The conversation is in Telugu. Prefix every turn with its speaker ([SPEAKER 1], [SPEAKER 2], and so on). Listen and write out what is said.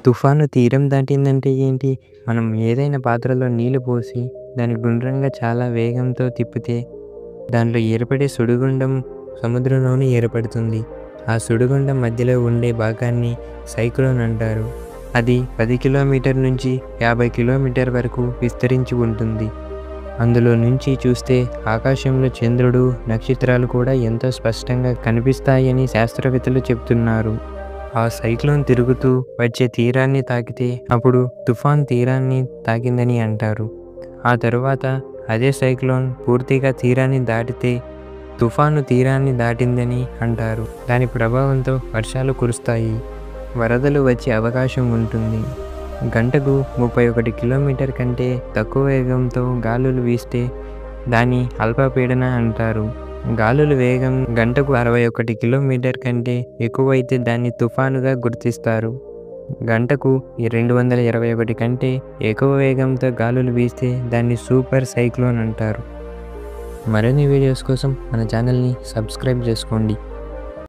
[SPEAKER 1] తుఫాను తీరం దాటిందంటే ఏంటి? మనం ఏదైనా పాత్రలో నీళ్లు పోసి, దాన్ని గుండ్రంగా చాలా వేగంతో తిప్పితే, దాంట్లో ఏర్పడే సుడిగుండం సముద్రంలోనే ఏర్పడుతుంది. ఆ సుడిగుండం మధ్యలో ఉండే భాగాన్ని సైక్లోన్ అంటారు. అది 10 కిలోమీటర్ నుంచి 50 కిలోమీటర్ వరకు విస్తరించి ఉంటుంది. అందులో నుంచి చూస్తే ఆకాశంలో చంద్రుడు, నక్షత్రాలు కూడా ఎంతో స్పష్టంగా కనిపిస్తాయని శాస్త్రవేత్తలు చెప్తున్నారు. ఆ సైక్లోన్ తిరుగుతూ వచ్చే తీరాన్ని తాకితే అప్పుడు తుఫాన్ తీరాన్ని తాకిందని అంటారు. ఆ తరువాత అదే సైక్లోన్ పూర్తిగా తీరాన్ని దాటితే తుఫాను తీరాన్ని దాటిందని అంటారు. దాని ప్రభావంతో వర్షాలు కురుస్తాయి, వరదలు వచ్చే అవకాశం ఉంటుంది. గంటకు 31 కిలోమీటర్ కంటే తక్కువ వేగంతో గాలులు వీస్తే దాన్ని అల్పపీడన అంటారు. గాలుల వేగం గంటకు 61 కిలోమీటర్ కంటే ఎక్కువైతే దాన్ని తుఫానుగా గుర్తిస్తారు. గంటకు 221 కంటే ఎక్కువ వేగంతో గాలులు వీస్తే దాన్ని సూపర్ సైక్లోన్ అంటారు. మరిన్ని వీడియోస్ కోసం మన ఛానల్ని సబ్స్క్రైబ్ చేసుకోండి.